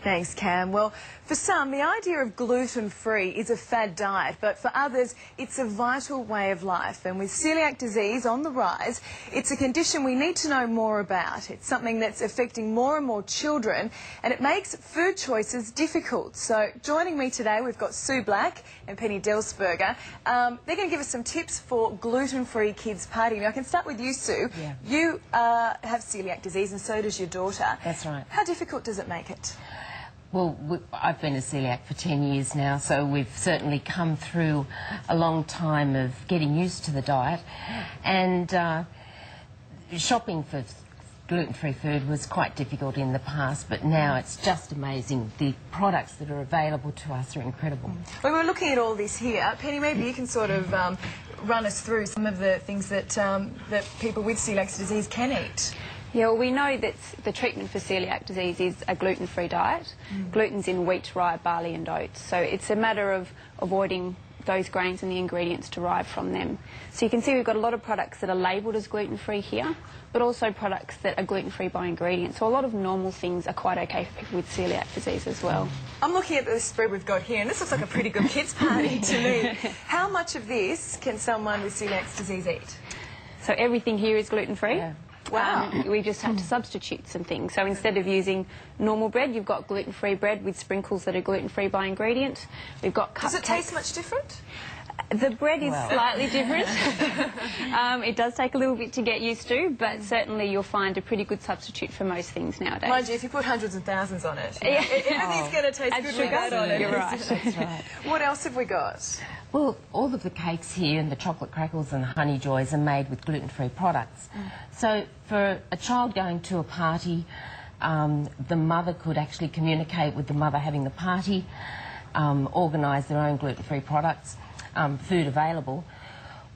Thanks, Cam. Well, for some, the idea of gluten-free is a fad diet, but for others, it's a vital way of life. And with celiac disease on the rise, it's a condition we need to know more about. It's something that's affecting more and more children, and it makes food choices difficult. So joining me today, we've got Sue Black and Penny Delsberger. They're going to give us some tips for gluten-free kids party. Now, I can start with you, Sue. Yeah. You have celiac disease, and so does your daughter. That's right. How difficult does it make it? Well, I've been a celiac for 10 years now, so we've certainly come through a long time of getting used to the diet. And shopping for gluten-free food was quite difficult in the past, but now it's just amazing. The products that are available to us are incredible. Well, we're looking at all this here. Penny, maybe you can sort of run us through some of the things that, that people with celiac disease can eat. Yeah, well, we know that the treatment for celiac disease is a gluten-free diet. Gluten's in wheat, rye, barley and oats. So it's a matter of avoiding those grains and the ingredients derived from them. So you can see we've got a lot of products that are labelled as gluten-free here, but also products that are gluten-free by ingredient. So a lot of normal things are quite okay for people with celiac disease as well. I'm looking at the spread we've got here, and this looks like a pretty good kids' party to me. How much of this can someone with celiac disease eat? So everything here is gluten-free. Yeah. Wow. We just have to substitute some things. So instead of using normal bread, you've got gluten-free bread with sprinkles that are gluten-free by ingredient. We've got cupcakes. Does it taste much different? The bread is slightly different. It does take a little bit to get used to, but certainly you'll find a pretty good substitute for most things nowadays. Mind you, if you put hundreds and thousands on it, yeah. Everything's going to taste good with that on it. You're right. That's right. What else have we got? Well, all of the cakes here and the chocolate crackles and the honey joys are made with gluten-free products. So for a child going to a party, the mother could actually communicate with the mother having the party, organise their own gluten-free products, food available,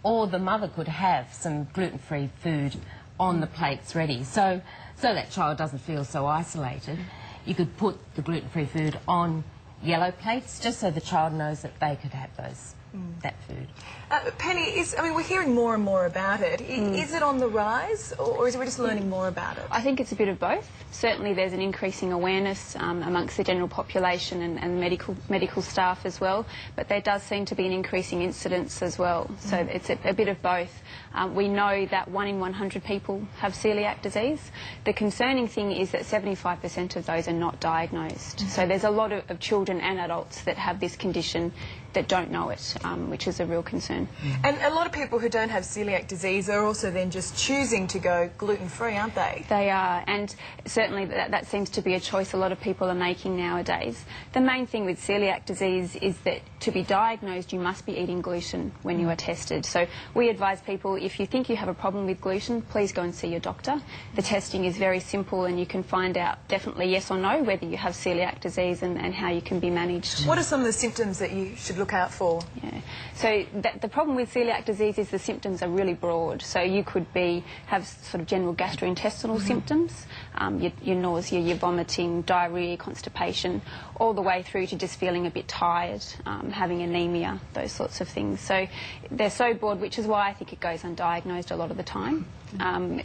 or the mother could have some gluten-free food on the plates ready. So that child doesn't feel so isolated. You could put the gluten-free food on yellow plates just so the child knows that they could have that food. Penny, we're hearing more and more about it. Is it on the rise, or is we just learning more about it? I think it's a bit of both. Certainly there's an increasing awareness amongst the general population and medical staff as well, but there does seem to be an increasing incidence as well. So it's a bit of both. We know that 1 in 100 people have celiac disease. The concerning thing is that 75% of those are not diagnosed. So there's a lot of children and adults that have this condition that don't know it, which is a real concern. And a lot of people who don't have celiac disease are also then just choosing to go gluten-free, aren't they? They are, and certainly that seems to be a choice a lot of people are making nowadays. The main thing with celiac disease is that to be diagnosed, you must be eating gluten when you are tested. So we advise people, if you think you have a problem with gluten, please go and see your doctor. The testing is very simple, and you can find out definitely yes or no whether you have celiac disease and how you can be managed. What are some of the symptoms that you should look out for? Yeah. So the problem with celiac disease is the symptoms are really broad. So you could have sort of general gastrointestinal symptoms, your nausea, your vomiting, diarrhoea, constipation, all the way through to just feeling a bit tired, having anemia, those sorts of things. So they're so broad, which is why I think it goes undiagnosed a lot of the time.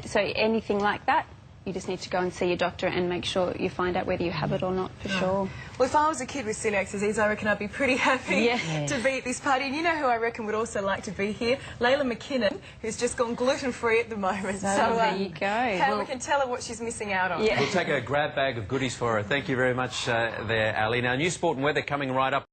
So anything like that, you just need to go and see your doctor and make sure you find out whether you have it or not, for sure. Well, if I was a kid with celiac disease, I reckon I'd be pretty happy to be at this party. And you know who I reckon would also like to be here? Layla McKinnon, who's just gone gluten-free at the moment. So there you go. We can tell her what she's missing out on. We'll take a grab bag of goodies for her. Thank you very much there, Ali. Now, new sport and weather coming right up.